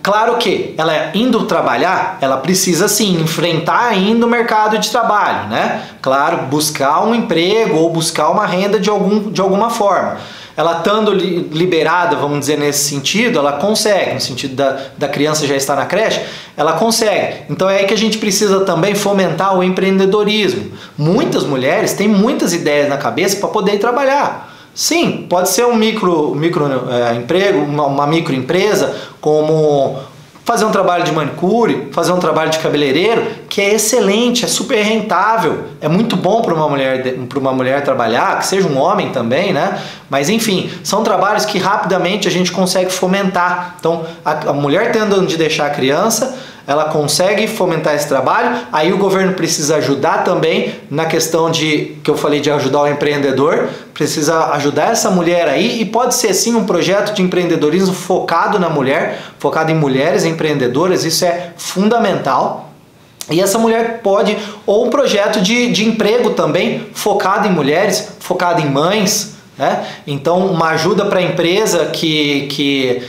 Claro que ela indo trabalhar, ela precisa sim enfrentar ainda o mercado de trabalho, né? Claro, buscar um emprego ou buscar uma renda de alguma forma. Ela estando liberada, vamos dizer, nesse sentido, ela consegue, no sentido da criança já estar na creche, ela consegue. Então é aí que a gente precisa também fomentar o empreendedorismo. Muitas mulheres têm muitas ideias na cabeça para poder ir trabalhar. Sim, pode ser um emprego, uma microempresa, como fazer um trabalho de manicure, fazer um trabalho de cabeleireiro, que é excelente, é super rentável, é muito bom para uma mulher trabalhar, que seja um homem também, né? Mas enfim, são trabalhos que rapidamente a gente consegue fomentar. Então, a mulher tendo onde deixar a criança, ela consegue fomentar esse trabalho, aí o governo precisa ajudar também na questão que eu falei de ajudar o empreendedor, precisa ajudar essa mulher aí, e pode ser sim um projeto de empreendedorismo focado na mulher, focado em mulheres empreendedoras, isso é fundamental. E essa mulher pode, ou um projeto de emprego também, focado em mulheres, focado em mães, né? Então uma ajuda para a empresa que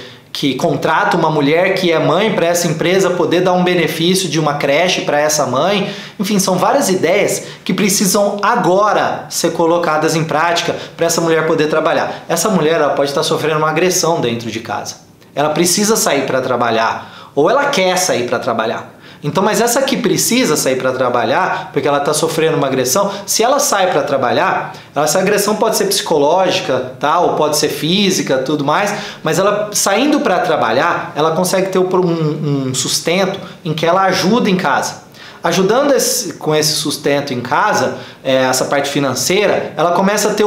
contrata uma mulher que é mãe, para essa empresa poder dar um benefício de uma creche para essa mãe. Enfim, são várias ideias que precisam agora ser colocadas em prática para essa mulher poder trabalhar. Essa mulher, ela pode estar sofrendo uma agressão dentro de casa. Ela precisa sair para trabalhar, ou ela quer sair para trabalhar. Então, mas essa que precisa sair para trabalhar, porque ela está sofrendo uma agressão, se ela sai para trabalhar, essa agressão pode ser psicológica, tá? Ou pode ser física, tudo mais, mas ela saindo para trabalhar, ela consegue ter um sustento em que ela ajuda em casa. Ajudando com esse sustento em casa, essa parte financeira, ela começa a ter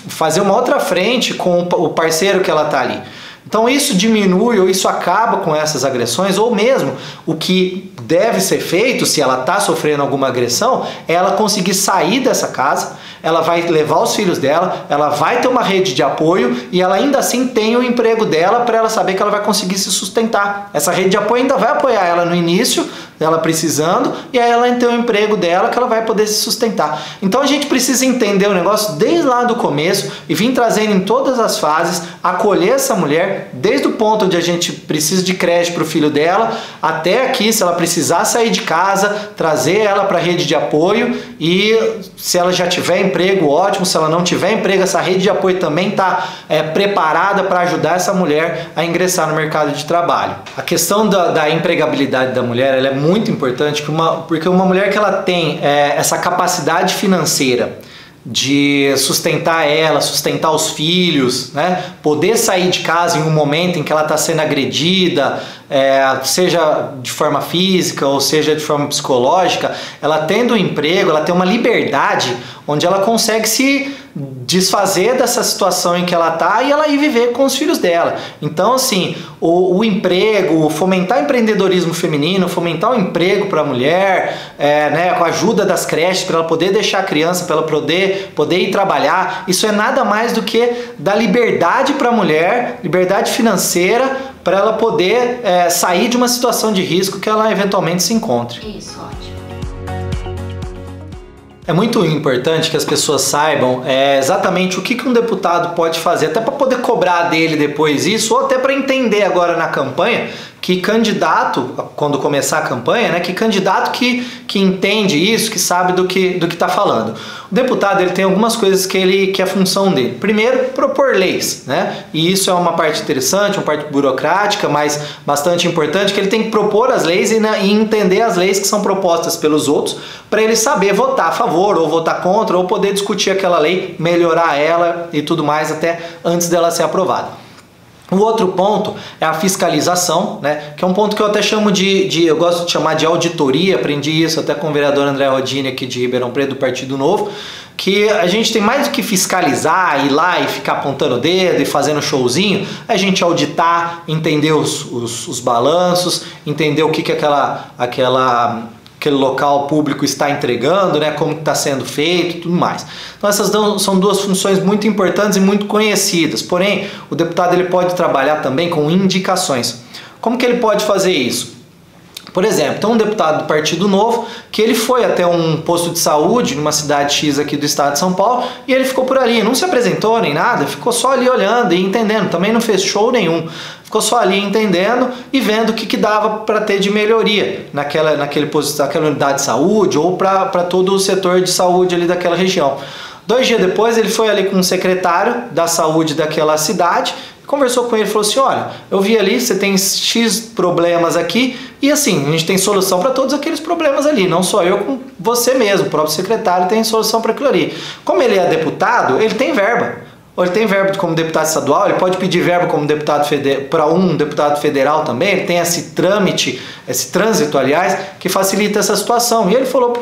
fazer uma outra frente com o parceiro que ela está ali. Então isso diminui ou isso acaba com essas agressões, ou mesmo o que deve ser feito, se ela está sofrendo alguma agressão, é ela conseguir sair dessa casa, ela vai levar os filhos dela, ela vai ter uma rede de apoio e ela ainda assim tem o emprego dela para ela saber que ela vai conseguir se sustentar. Essa rede de apoio ainda vai apoiar ela no início, ela precisando, e aí ela tem o emprego dela que ela vai poder se sustentar. Então a gente precisa entender o negócio desde lá do começo e vir trazendo em todas as fases, acolher essa mulher, desde o ponto onde a gente precisa de creche para o filho dela, até aqui, se ela precisar sair de casa, trazer ela para a rede de apoio, e se ela já tiver emprego, ótimo, se ela não tiver emprego, essa rede de apoio também está preparada para ajudar essa mulher a ingressar no mercado de trabalho. A questão da empregabilidade da mulher, ela é muito importante, porque uma mulher que ela tem essa capacidade financeira de sustentar ela, sustentar os filhos, né? Poder sair de casa em um momento em que ela está sendo agredida, seja de forma física ou seja de forma psicológica, ela tendo um emprego, ela tem uma liberdade onde ela consegue se desfazer dessa situação em que ela está e ela ir viver com os filhos dela. Então, assim, o emprego, fomentar o empreendedorismo feminino, fomentar o emprego para a mulher, né, com a ajuda das creches, para ela poder deixar a criança, para ela poder ir trabalhar, isso é nada mais do que dar liberdade para a mulher, liberdade financeira, para ela poder sair de uma situação de risco que ela eventualmente se encontre. Isso, ótimo. É muito importante que as pessoas saibam exatamente o que um deputado pode fazer, até para poder cobrar dele depois isso, ou até para entender agora na campanha que candidato, quando começar a campanha, né, que candidato que entende isso, que sabe do que está falando. O deputado, ele tem algumas coisas que é a função dele. Primeiro, propor leis, né? E isso é uma parte interessante, uma parte burocrática, mas bastante importante, que ele tem que propor as leis e entender as leis que são propostas pelos outros, para ele saber votar a favor ou votar contra, ou poder discutir aquela lei, melhorar ela e tudo mais até antes dela ser aprovada. O outro ponto é a fiscalização, né? Que é um ponto que eu até chamo eu gosto de chamar de auditoria, aprendi isso até com o vereador André Rodini aqui de Ribeirão Preto, do Partido Novo, que a gente tem mais do que fiscalizar, ir lá e ficar apontando o dedo e fazendo showzinho, a gente auditar, entender os balanços, entender o que aquele local público está entregando, né, como está sendo feito e tudo mais. Então essas são duas funções muito importantes e muito conhecidas, porém o deputado ele pode trabalhar também com indicações. Como que ele pode fazer isso? Por exemplo, tem um deputado do Partido Novo que ele foi até um posto de saúde numa cidade X aqui do estado de São Paulo e ele ficou por ali, não se apresentou nem nada, ficou só ali olhando e entendendo, também não fez show nenhum. Ficou só ali entendendo e vendo o que dava para ter de melhoria naquele posto, naquela unidade de saúde ou para todo o setor de saúde ali daquela região. 2 dias depois ele foi ali com o secretário da saúde daquela cidade, conversou com ele e falou assim, olha, eu vi ali, você tem X problemas aqui e assim, a gente tem solução para todos aqueles problemas ali, não só eu, com você mesmo, o próprio secretário tem solução para aquilo ali. Como ele é deputado, ele tem verba. Ou ele tem verba como deputado estadual, ele pode pedir verba como deputado para um deputado federal também, ele tem esse trâmite, esse trânsito, aliás, que facilita essa situação. E ele falou,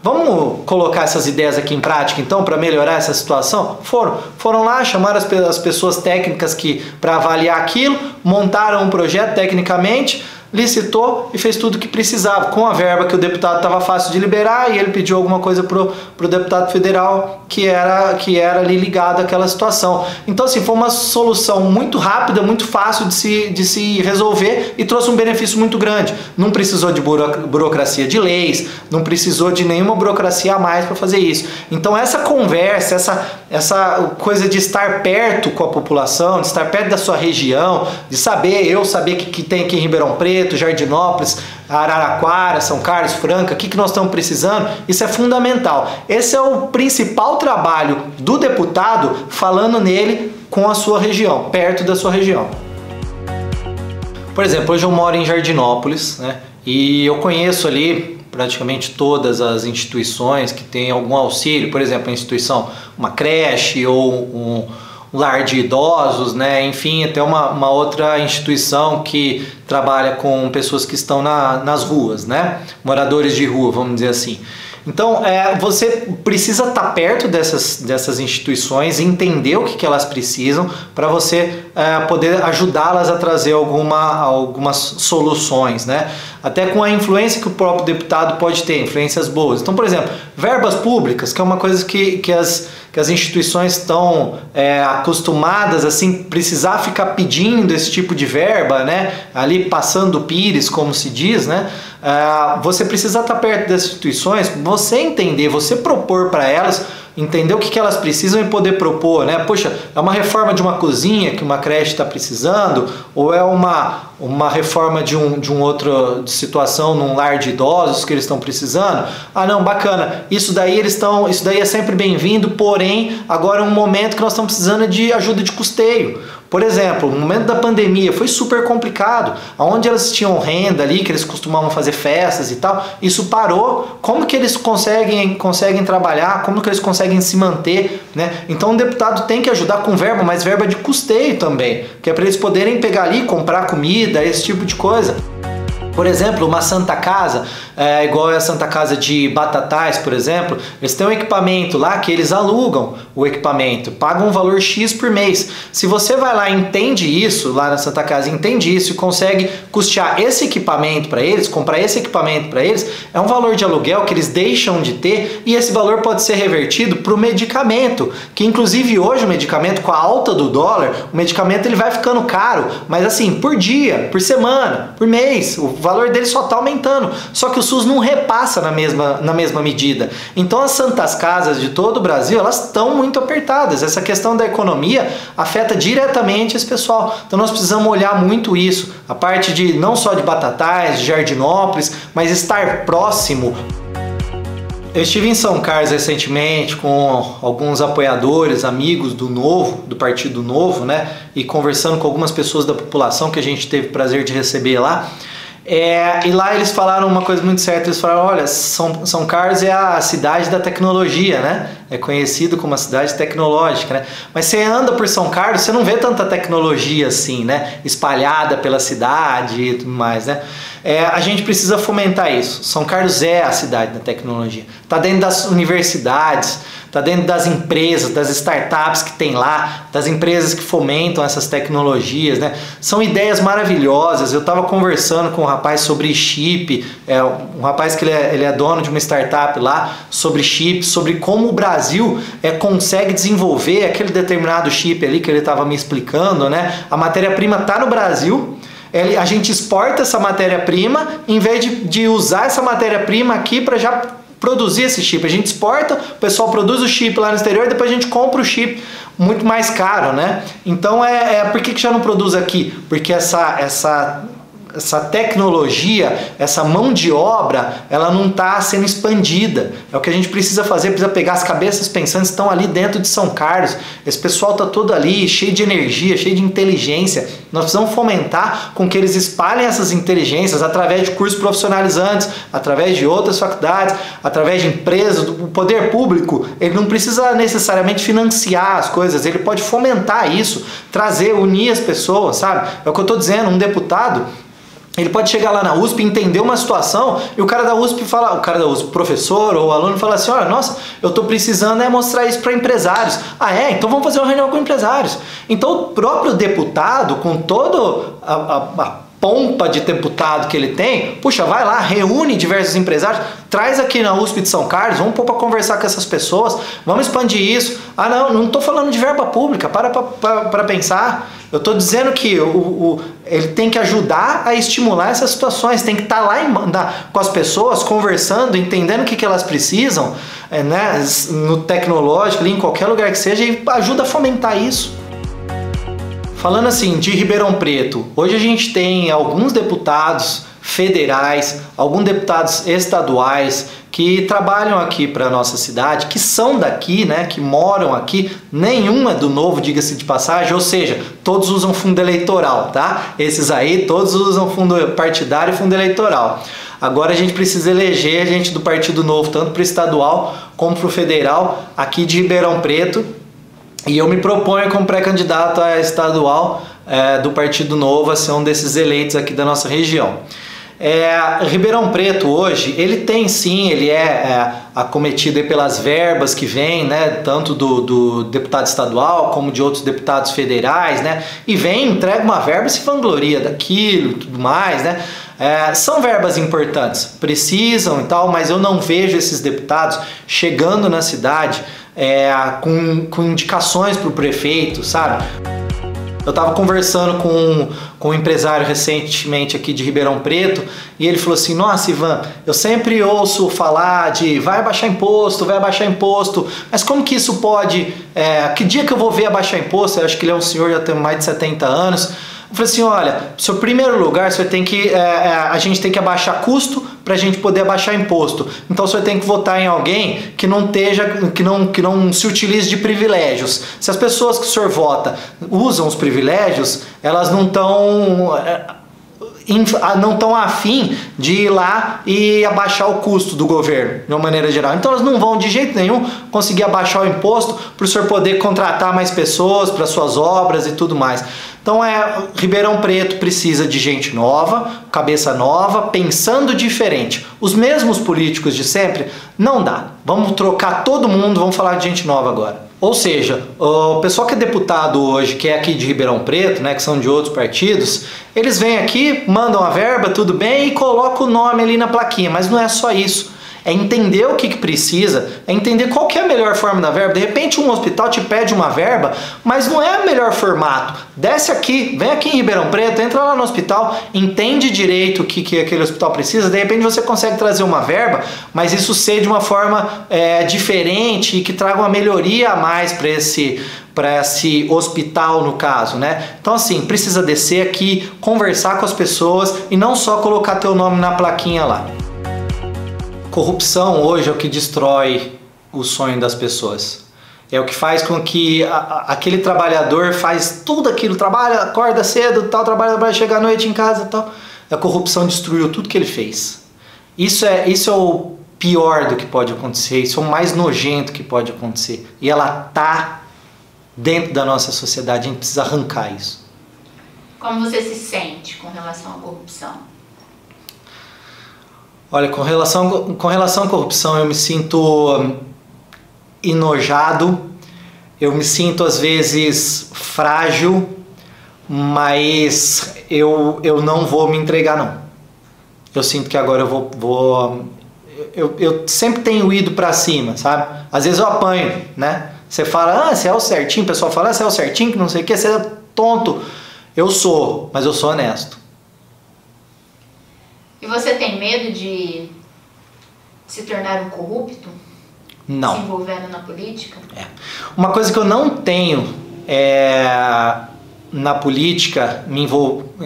vamos colocar essas ideias aqui em prática, então, para melhorar essa situação? Foram lá, chamaram as pessoas técnicas para avaliar aquilo, montaram um projeto tecnicamente, licitou e fez tudo o que precisava, com a verba que o deputado estava fácil de liberar, e ele pediu alguma coisa pro deputado federal que era ali ligado àquela situação. Então, assim, foi uma solução muito rápida, muito fácil de se resolver e trouxe um benefício muito grande. Não precisou de burocracia de leis, não precisou de nenhuma burocracia a mais para fazer isso. Então, essa conversa, essa coisa de estar perto com a população, de estar perto da sua região, de saber que tem aqui em Ribeirão Preto, Jardinópolis, Araraquara, São Carlos, Franca, o que nós estamos precisando, isso é fundamental. Esse é o principal trabalho do deputado, falando nele com a sua região, perto da sua região. Por exemplo, hoje eu moro em Jardinópolis, né, e eu conheço ali praticamente todas as instituições que têm algum auxílio, por exemplo, a instituição, uma creche ou um lar de idosos, né? Enfim, até uma outra instituição que trabalha com pessoas que estão nas ruas, né? Moradores de rua, vamos dizer assim. Então, você precisa estar perto dessas instituições, entender o que elas precisam para você poder ajudá-las a trazer algumas soluções, né? Até com a influência que o próprio deputado pode ter, influências boas. Então, por exemplo, verbas públicas, que é uma coisa que as instituições estão acostumadas, assim, precisar ficar pedindo esse tipo de verba, né? Ali passando o pires, como se diz, né? Você precisa estar perto das instituições, você entender, você propor para elas, entender o que elas precisam e poder propor, né? Poxa, é uma reforma de uma cozinha que uma creche está precisando, ou é uma reforma de outra situação num lar de idosos que eles estão precisando? Ah, não, bacana. Isso daí é sempre bem-vindo, porém, agora é um momento que nós estamos precisando de ajuda de custeio. Por exemplo, no momento da pandemia foi super complicado, onde elas tinham renda ali, que eles costumavam fazer festas e tal, isso parou. Como que eles conseguem trabalhar, como que eles conseguem se manter, né? Então o deputado tem que ajudar com verba, mas verba de custeio também, que é para eles poderem pegar ali, comprar comida, esse tipo de coisa. Por exemplo, uma Santa Casa, igual a Santa Casa de Batatais, por exemplo, eles têm um equipamento lá que eles alugam o equipamento, pagam um valor X por mês. Se você vai lá e entende isso, lá na Santa Casa, entende isso e consegue custear esse equipamento para eles, comprar esse equipamento para eles, é um valor de aluguel que eles deixam de ter, e esse valor pode ser revertido para o medicamento, que inclusive hoje o medicamento, com a alta do dólar, o medicamento ele vai ficando caro, mas assim, por dia, por semana, por mês, o valor dele só está aumentando, só que o SUS não repassa na mesma medida. Então as Santas Casas de todo o Brasil, elas estão muito apertadas. Essa questão da economia afeta diretamente esse pessoal. Então nós precisamos olhar muito isso, a parte de não só de Batatais, de Jardinópolis, mas estar próximo. Eu estive em São Carlos recentemente com alguns apoiadores, amigos do Partido Novo, né? E conversando com algumas pessoas da população que a gente teve o prazer de receber lá. E lá eles falaram uma coisa muito certa, eles falaram, olha, São Carlos é a cidade da tecnologia, né? É conhecido como a cidade tecnológica, né? Mas você anda por São Carlos, você não vê tanta tecnologia assim, né? Espalhada pela cidade e tudo mais, né? A gente precisa fomentar isso. São Carlos é a cidade da tecnologia. Está dentro das universidades, está dentro das empresas, das startups que tem lá, das empresas que fomentam essas tecnologias, né? São ideias maravilhosas. Eu estava conversando com um rapaz sobre chip, um rapaz que ele é dono de uma startup lá, sobre chip, sobre como o Brasil consegue desenvolver aquele determinado chip ali que ele estava me explicando, né? A matéria-prima está no Brasil. A gente exporta essa matéria-prima em vez de usar essa matéria-prima aqui para já produzir esse chip. A gente exporta, o pessoal produz o chip lá no exterior e depois a gente compra o chip muito mais caro, né? Então por que já não produz aqui? Porque essa essa tecnologia, essa mão de obra, ela não está sendo expandida. É o que a gente precisa fazer, precisa pegar as cabeças pensantes que estão ali dentro de São Carlos. Esse pessoal está todo ali, cheio de energia, cheio de inteligência. Nós precisamos fomentar com que eles espalhem essas inteligências através de cursos profissionalizantes, através de outras faculdades, através de empresas. O poder público, ele não precisa necessariamente financiar as coisas, ele pode fomentar isso, trazer, unir as pessoas, sabe? É o que eu estou dizendo, um deputado, ele pode chegar lá na USP, entender uma situação e o cara da USP fala, o cara da USP, professor ou aluno, fala assim, olha, nossa, eu estou precisando mostrar isso para empresários. Ah, é? Então vamos fazer uma reunião com empresários. Então o próprio deputado, com todo a pompa de deputado que ele tem, puxa, vai lá, reúne diversos empresários, traz aqui na USP de São Carlos, vamos pôr para conversar com essas pessoas, vamos expandir isso. Ah, não estou falando de verba pública, para pensar. Eu estou dizendo que ele tem que ajudar a estimular essas situações, tem que estar lá com as pessoas, conversando, entendendo o que elas precisam, né, no tecnológico, ali, em qualquer lugar que seja, e ajuda a fomentar isso. Falando assim de Ribeirão Preto, hoje a gente tem alguns deputados federais, alguns deputados estaduais que trabalham aqui para a nossa cidade, que são daqui, né, que moram aqui, nenhum é do Novo, diga-se de passagem, ou seja, todos usam fundo eleitoral, tá? Esses aí, todos usam fundo partidário e fundo eleitoral. Agora a gente precisa eleger gente do Partido Novo, tanto para o estadual como para o federal, aqui de Ribeirão Preto. E eu me proponho como pré-candidato a estadual do Partido Novo a ser um desses eleitos aqui da nossa região. Ribeirão Preto hoje, ele tem sim, ele é acometido pelas verbas que vêm, né, tanto do deputado estadual como de outros deputados federais, né, e vem, entrega uma verba e se vangloria daquilo e tudo mais, né. São verbas importantes, precisam e tal, mas eu não vejo esses deputados chegando na cidade com indicações para o prefeito, sabe? Eu estava conversando com um empresário recentemente aqui de Ribeirão Preto e ele falou assim, nossa Ivan, eu sempre ouço falar de vai abaixar imposto, mas como que isso pode, que dia que eu vou ver abaixar imposto? Eu acho que ele é um senhor, já tem mais de 70 anos. Eu falei assim, olha, seu primeiro lugar, você tem que, a gente tem que abaixar custo para a gente poder abaixar imposto. Então você tem que votar em alguém que não se utilize de privilégios. Se as pessoas que o senhor vota usam os privilégios, elas não estão afim de ir lá e abaixar o custo do governo, de uma maneira geral. Então elas não vão de jeito nenhum conseguir abaixar o imposto para o senhor poder contratar mais pessoas para suas obras e tudo mais. Então Ribeirão Preto precisa de gente nova, cabeça nova, pensando diferente. Os mesmos políticos de sempre, não dá. Vamos trocar todo mundo, vamos falar de gente nova agora. Ou seja, o pessoal que é deputado hoje, que é aqui de Ribeirão Preto, né, que são de outros partidos, eles vêm aqui, mandam a verba, tudo bem, e colocam o nome ali na plaquinha, mas não é só isso. É entender o que precisa, é entender qual que é a melhor forma da verba. De repente um hospital te pede uma verba, mas não é o melhor formato. Desce aqui, vem aqui em Ribeirão Preto, entra lá no hospital, entende direito o que aquele hospital precisa, de repente você consegue trazer uma verba, mas isso ser de uma forma diferente e que traga uma melhoria a mais para esse hospital, no caso, né? Então assim, precisa descer aqui, conversar com as pessoas e não só colocar teu nome na plaquinha lá. Corrupção hoje é o que destrói o sonho das pessoas. É o que faz com que aquele trabalhador faz tudo aquilo, trabalha, acorda cedo, tal, trabalha, chega à noite em casa, tal. A corrupção destruiu tudo que ele fez. Isso é o pior do que pode acontecer, isso é o mais nojento que pode acontecer. E ela tá dentro da nossa sociedade, a gente precisa arrancar isso. Como você se sente com relação à corrupção? Olha, com relação à corrupção, eu me sinto enojado, eu me sinto às vezes frágil, mas eu não vou me entregar não. Eu sinto que agora eu sempre tenho ido para cima, sabe? Às vezes eu apanho, né? Você fala, você é o certinho, o pessoal fala, você é o certinho, que não sei o que, você é tonto. Eu sou, mas eu sou honesto. E você tem medo de se tornar um corrupto? Não. Se envolvendo na política? Uma coisa que eu não tenho na política,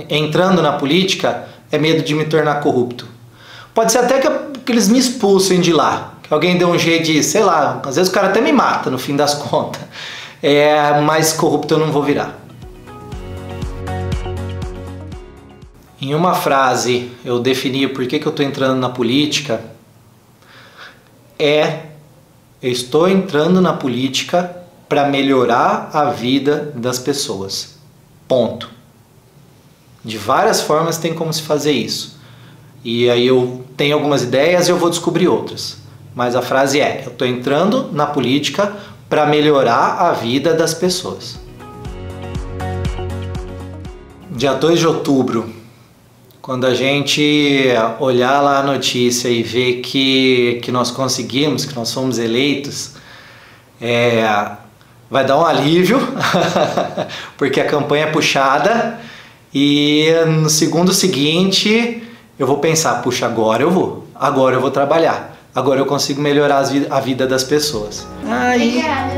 entrando na política, é medo de me tornar corrupto. Pode ser até que eles me expulsem de lá, que alguém dê um jeito de, sei lá, às vezes o cara até me mata no fim das contas. Mas corrupto eu não vou virar. Em uma frase eu defini por que eu estou entrando na política. Eu estou entrando na política para melhorar a vida das pessoas. Ponto. De várias formas tem como se fazer isso. E aí eu tenho algumas ideias e eu vou descobrir outras. Mas a frase eu estou entrando na política para melhorar a vida das pessoas. Dia 2 de outubro, quando a gente olhar lá a notícia e ver que nós conseguimos, que nós fomos eleitos, vai dar um alívio, porque a campanha é puxada, e no segundo seguinte eu vou pensar, puxa, agora eu vou trabalhar, agora eu consigo melhorar a vida das pessoas. Obrigada.